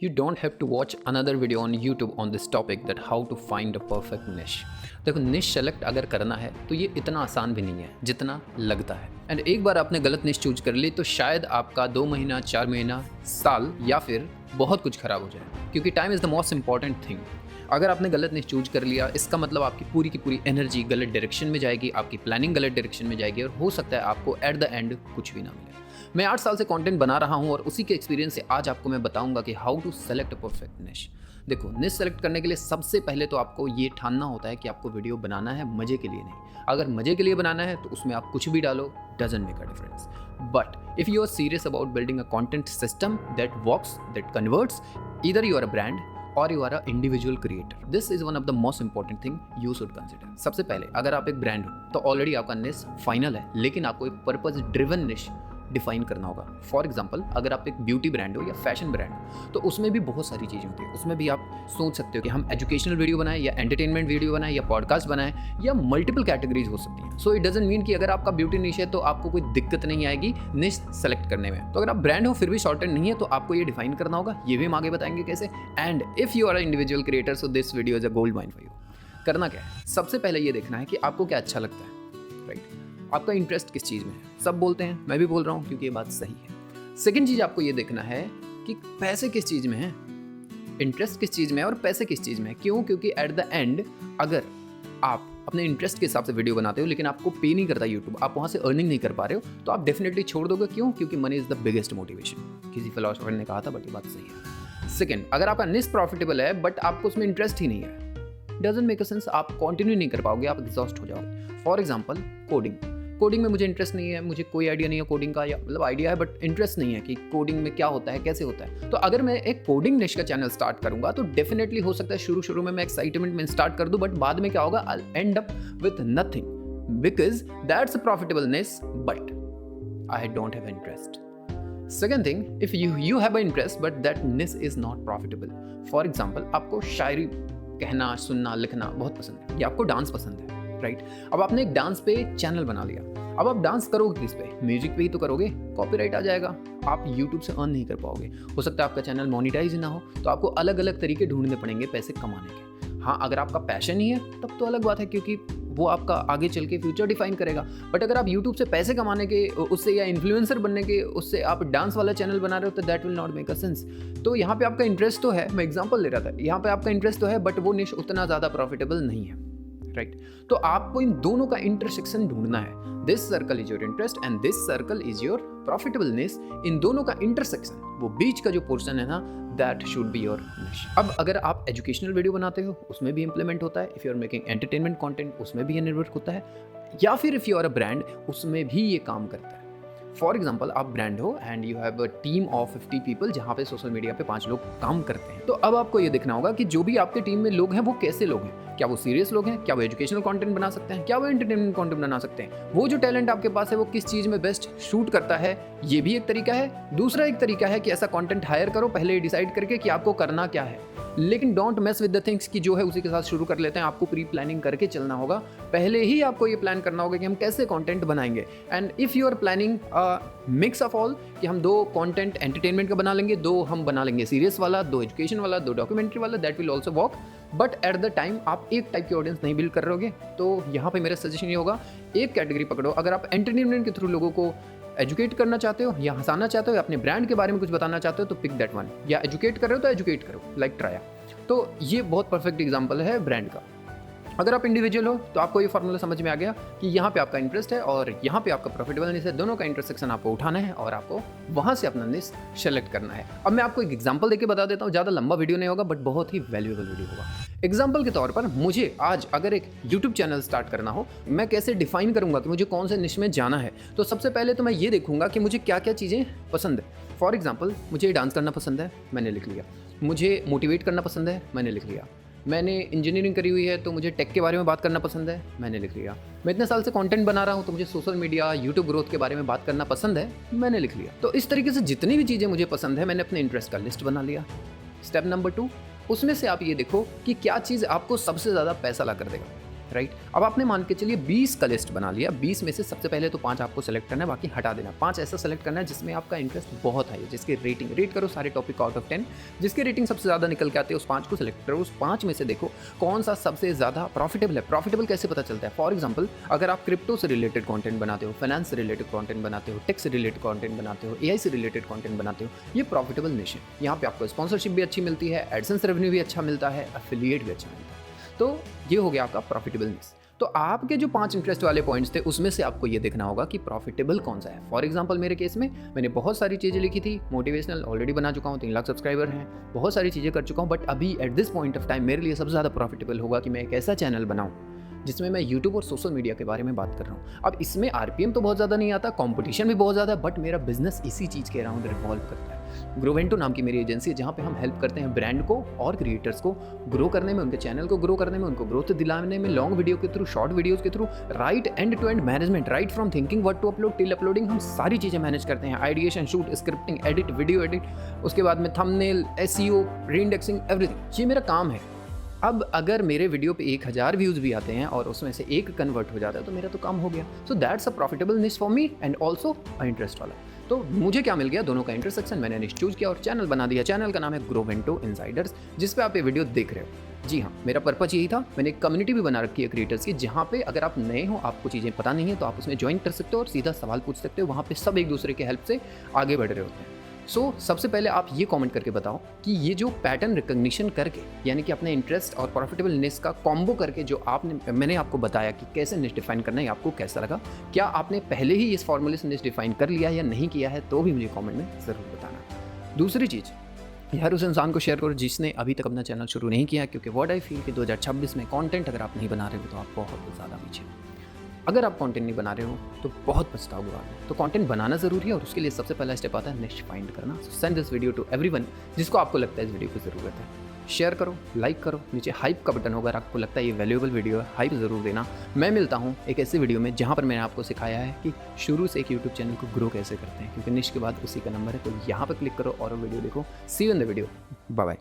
You don't have to watch another video on YouTube on this topic that how to find a perfect niche. देखो निश select अगर करना है तो ये इतना आसान भी नहीं है जितना लगता है। एंड एक बार आपने गलत निश चूज कर ली तो शायद आपका 2 महीना 4 महीना साल या फिर बहुत कुछ खराब हो जाए, क्योंकि time is the most important thing. अगर आपने गलत निश चूज कर लिया इसका मतलब आपकी पूरी की पूरी एनर्जी गलत डायरेक्शन में जाएगी, आपकी प्लानिंग गलत डायरेक्शन में जाएगी और हो सकता है आपको एट द एंड कुछ भी ना मिले। मैं 8 साल से कंटेंट बना रहा हूं और उसी के एक्सपीरियंस से आज आपको मैं बताऊंगा कि how to select a perfect niche. देखो निश सेलेक्ट करने के लिए सबसे पहले तो आपको ये ठानना होता है कि आपको वीडियो बनाना है मजे के लिए नहीं। अगर मजे के लिए बनाना है तो उसमें आप कुछ भी डालो, doesn't make a difference. But if you are serious about building a content system that works, that converts, either you are a brand और you are a individual creator, this is one of the most important thing you should consider. सबसे पहले अगर आप एक brand हो तो already आपका निश फाइनल है, लेकिन आपको एक पर्पस ड्रिवन निश डिफाइन करना होगा। फॉर एग्जाम्पल अगर आप एक ब्यूटी ब्रांड हो या फैशन ब्रांड हो तो उसमें भी बहुत सारी चीज़ें होती है। उसमें भी आप सोच सकते हो कि हम एजुकेशनल वीडियो बनाएं या एंटरटेनमेंट वीडियो बनाएं या पॉडकास्ट बनाएं या मल्टीपल कैटेगरीज हो सकती हैं। सो इट डजंट मीन कि अगर आपका ब्यूटी निश है तो आपको कोई दिक्कत नहीं आएगी निश सेलेक्ट करने में। तो अगर आप ब्रांड हो फिर भी शॉर्टेड नहीं है तो आपको ये डिफाइन करना होगा, ये भी हम आगे बताएंगे कैसे। And if you are individual creator so this video is a gold mine for you. करना क्या है, सबसे पहले ये देखना है कि आपको क्या अच्छा लगता है, राइट? आपका इंटरेस्ट किस चीज़ में है। सब बोलते हैं, मैं भी बोल रहा हूँ क्योंकि ये बात सही है। सेकंड चीज़ आपको ये देखना है कि पैसे किस चीज़ में है, इंटरेस्ट किस चीज़ में है और पैसे किस चीज़ में है। क्यों? क्योंकि एट द एंड अगर आप अपने इंटरेस्ट के हिसाब से वीडियो बनाते हो लेकिन आपको पे नहीं करता यूट्यूब, आप वहाँ से अर्निंग नहीं कर पा रहे हो तो आप डेफिनेटली छोड़ दोगे। क्यों? क्योंकि money is the biggest motivation. किसी फिलोसोफर ने कहा था, बट ये बात सही है। सेकंड, अगर आपका निश प्रॉफिटेबल है बट आपको उसमें इंटरेस्ट ही नहीं है, डजंट मेक अ सेंस, आप कंटिन्यू नहीं कर पाओगे, आप एग्जॉस्ट हो जाओगे। फॉर एग्जाम्पल कोडिंग में मुझे इंटरेस्ट नहीं है, मुझे कोई आइडिया नहीं है कोडिंग का, या मतलब आइडिया है बट इंटरेस्ट नहीं है कि कोडिंग में क्या होता है, कैसे होता है। तो अगर मैं एक कोडिंग निश का चैनल स्टार्ट करूंगा तो डेफिनेटली हो सकता है शुरू में मैं एक्साइटमेंट में स्टार्ट कर दूं, बट बाद में क्या होगा, I end up with nothing because that's a profitable niche but I don't have interest. Second thing, if you have a interest but that niche is not profitable. For example आपको शायरी कहना, सुनना, लिखना बहुत पसंद है या आपको डांस पसंद है, राइट? अब आपने एक डांस पे चैनल बना लिया, अब आप डांस करोगे किस पे? म्यूजिक पे ही तो करोगे, कॉपीराइट आ जाएगा, आप यूट्यूब से अर्न नहीं कर पाओगे। हो सकता है आपका चैनल मोनेटाइज ना हो, तो आपको अलग अलग तरीके ढूंढने पड़ेंगे पैसे कमाने के। हाँ, अगर आपका पैशन ही है तब तो अलग बात है, क्योंकि वो आपका आगे चल के फ्यूचर डिफाइन करेगा। बट अगर आप यूट्यूब से पैसे कमाने के उससे या इन्फ्लुएंसर बनने के उससे आप डांस वाला चैनल बना रहे हो तो that will not make a sense. तो यहाँ पे आपका इंटरेस्ट तो है, मैं एग्जांपल ले रहा था, यहाँ पे आपका इंटरेस्ट तो है बट वो निश उतना ज़्यादा प्रॉफिटेबल नहीं है, राइट? तो आपको इन दोनों का इंटरसेक्शन ढूंढना है। This circle is your interest and this circle is your profitableness. इन दोनों का इंटरसेक्शन, वो बीच का जो पोर्शन है ना, दैट शुड बी योर निश। अब अगर आप एजुकेशनल वीडियो बनाते हो उसमें भी इंप्लीमेंट होता है, if you are making entertainment content उसमें भी ये निर्भर होता है, या फिर if you are a brand उसमें भी ये काम करता है। फॉर एग्जाम्पल आप ब्रांड हो and you have a team of 50 people जहाँ पे सोशल मीडिया पे 5 लोग काम करते हैं। तो अब आपको ये देखना होगा कि जो भी आपके टीम में लोग हैं वो कैसे लोग हैं। क्या वो सीरियस लोग हैं? क्या वो एजुकेशनल कंटेंट बना सकते हैं? क्या वो एंटरटेनमेंट कंटेंट बना सकते हैं? वो जो टैलेंट आपके पास है वो किस चीज़ में बेस्ट शूट करता है, ये भी एक तरीका है। दूसरा एक तरीका है कि ऐसा कंटेंट हायर करो पहले डिसाइड करके कि आपको करना क्या है, लेकिन don't mess with the things कि जो है उसी के साथ शुरू कर लेते हैं। आपको प्री प्लानिंग करके चलना होगा, पहले ही आपको ये प्लान करना होगा कि हम कैसे कंटेंट बनाएंगे। And if you are planning mix of all कि हम 2 कंटेंट एंटरटेनमेंट का बना लेंगे, 2 हम बना लेंगे सीरियस वाला, 2 एजुकेशन वाला, 2 डॉक्यूमेंट्री वाला, that will also work. But at the time आप एक टाइप की ऑडियंस नहीं बिल्ड कर रहे होगे, तो यहाँ पे मेरा सजेशन ये होगा, एक कैटेगरी पकड़ो। अगर आप एंटरटेनमेंट के थ्रू लोगों को एजुकेट करना चाहते हो या हंसाना चाहते हो या अपने ब्रांड के बारे में कुछ बताना चाहते हो तो पिक दैट वन। या एजुकेट कर रहे हो तो एजुकेट करो, लाइक ट्राया। तो ये बहुत परफेक्ट एग्जांपल है ब्रांड का। अगर आप इंडिविजुअल हो तो आपको ये फार्मूला समझ में आ गया कि यहाँ पे आपका इंटरेस्ट है और यहाँ पे आपका प्रॉफिटेबलनेस है, दोनों का इंटरसेक्शन आपको उठाना है और आपको वहाँ से अपना निश सेलेक्ट करना है। अब मैं आपको एक एग्जांपल देके बता देता हूँ, ज़्यादा लंबा वीडियो नहीं होगा बट बहुत ही वैल्यूएबल वीडियो होगा। एग्जाम्पल के तौर पर मुझे आज अगर एक यूट्यूब चैनल स्टार्ट करना हो, मैं कैसे डिफाइन करूँगा कि मुझे कौन से निश में जाना है। तो सबसे पहले तो मैं ये देखूँगा कि मुझे क्या क्या चीज़ें पसंद है। फॉर एग्जाम्पल मुझे डांस करना पसंद है, मैंने लिख लिया। मुझे मोटिवेट करना पसंद है, मैंने लिख लिया। मैंने इंजीनियरिंग करी हुई है तो मुझे टेक के बारे में बात करना पसंद है, मैंने लिख लिया। मैं इतने साल से कंटेंट बना रहा हूँ तो मुझे सोशल मीडिया, यूट्यूब ग्रोथ के बारे में बात करना पसंद है, मैंने लिख लिया। तो इस तरीके से जितनी भी चीज़ें मुझे पसंद है मैंने अपने इंटरेस्ट का लिस्ट बना लिया। स्टेप नंबर 2, उसमें से आप ये देखो कि क्या चीज़ आपको सबसे ज़्यादा पैसा ला कर देगा। राइट। अब आपने मान के चलिए 20 का लिस्ट बना लिया, 20 में से सबसे पहले तो 5 आपको सेलेक्ट करना है, बाकी हटा देना। 5 ऐसा सेलेक्ट करना है जिसमें आपका इंटरेस्ट बहुत हाई है, जिसकी रेट करो सारे टॉपिक आउट ऑफ 10, जिसकी रेटिंग सबसे ज़्यादा निकल के आती है उस 5 को सेलेक्ट करो। उस 5 में से देखो कौन सा सबसे ज़्यादा प्रॉफिटेबल है। प्रॉफिटेबल कैसे पता चलता है? फॉर एग्जाम्पल अगर आप क्रिप्टो से रिलेटेड कॉन्टेंट बनाते हो, फाइनेंस से रिलेटेड कॉन्टेंट बनाते हो, टेक से रिलेटेड कॉन्टेंट बनाते हो, AI से रिलेटेड कॉन्टेंट बनाते हो, ये प्रॉफिटेबल निश है। यहाँ पे आपको स्पॉन्सरशिप भी अच्छी मिलती है, एडसेंस रेवेन्यू भी अच्छा मिलता है, एफिलिएट भी अच्छा मिलता है। तो ये हो गया आपका प्रॉफिटेबल निश। तो आपके जो 5 इंटरेस्ट वाले पॉइंट्स थे उसमें से आपको ये देखना होगा कि प्रॉफिटेबल कौन सा है। फॉर एग्जांपल मेरे केस में मैंने बहुत सारी चीज़ें लिखी थी, मोटिवेशनल ऑलरेडी बना चुका हूँ, 3 लाख सब्सक्राइबर हैं, बहुत सारी चीज़ें कर चुका हूँ, बट अभी at this point of time मेरे लिए सबसे ज़्यादा प्रॉफिटेबल होगा कि मैं एक ऐसा चैनल बनाऊँ जिसमें मैं यूट्यूब और सोशल मीडिया के बारे में बात कर रहा हूँ। अब इसमें RPM तो बहुत ज़्यादा नहीं आता, कंपटीशन भी बहुत ज़्यादा है, बट मेरा बिजनेस इसी चीज़ के अराउंड रिवॉल्व करता है। ग्रोवेंटो नाम की मेरी एजेंसी है जहाँ पे हम हेल्प करते हैं ब्रांड को और क्रिएटर्स को ग्रो करने में, उनके चैनल को ग्रो करने में, उनको ग्रोथ दिलाने में, लॉन्ग वीडियो के थ्रू, शॉर्ट वीडियोज़ के through, right end to end management, right from thinking what to upload till uploading, हम सारी चीज़ें मैनेज करते हैं। Ideation, shoot, scripting, edit, video edit, उसके बाद में थंबनेल, SEO, रीइंडेक्सिंग, एवरीथिंग, ये मेरा काम है। अब अगर मेरे वीडियो पे 1000 व्यूज़ भी आते हैं और उसमें से एक कन्वर्ट हो जाता है तो मेरा तो काम हो गया। सो दैट्स अ प्रॉफिटेबल निश for me and also a interest वाला। तो मुझे क्या मिल गया? दोनों का इंटरसेक्शन, मैंने निश चूज किया और चैनल बना दिया। चैनल का नाम है ग्रोवेंटो इनसाइडर्स, जिस पे आप ये वीडियो देख रहे हो। जी हाँ, मेरा पर्पज यही था। मैंने एक कम्युनिटी भी बना रखी है क्रिएटर्स की, जहाँ पे अगर आप नए हो, आपको चीज़ें पता नहीं है, तो आप उसमें ज्वाइन कर सकते हो और सीधा सवाल पूछ सकते हो। वहाँ पे सब एक दूसरे के हेल्प से आगे बढ़ रहे होते हैं। सबसे पहले आप ये कमेंट करके बताओ कि ये जो पैटर्न रिकग्निशन करके, यानी कि अपने इंटरेस्ट और प्रॉफिटेबल निश का कॉम्बो करके जो मैंने आपको बताया कि कैसे निश डिफाइन करना है, आपको कैसा लगा? क्या आपने पहले ही इस फॉर्मूले से निश डिफाइन कर लिया या नहीं किया है? तो भी मुझे कमेंट में ज़रूर बताना। दूसरी चीज़, यार उस इंसान को शेयर करो जिसने अभी तक अपना चैनल शुरू नहीं किया, क्योंकि व्हाट आई फील कि 2026 में कंटेंट अगर आप नहीं बना रहे हो तो आप बहुत ज़्यादा पीछे हो। अगर आप कंटेंट नहीं बना रहे हो तो बहुत पछताओगे बाद में। तो कंटेंट बनाना ज़रूरी है और उसके लिए सबसे पहला स्टेप आता है निश फाइंड करना। So send this video to everyone जिसको आपको लगता है इस वीडियो की ज़रूरत है। शेयर करो, लाइक करो, नीचे हाइप का बटन होगा, अगर आपको लगता है ये वैल्यूएबल वीडियो है, हाइप ज़रूर देना। मैं मिलता हूँ एक ऐसे वीडियो में जहाँ पर मैंने आपको सिखाया है कि शुरू से एक यूट्यूब चैनल को ग्रो कैसे करते हैं, क्योंकि निश के बाद उसी का नंबर है। तो यहाँ पर क्लिक करो और वीडियो देखो। See you in the video, bye bye.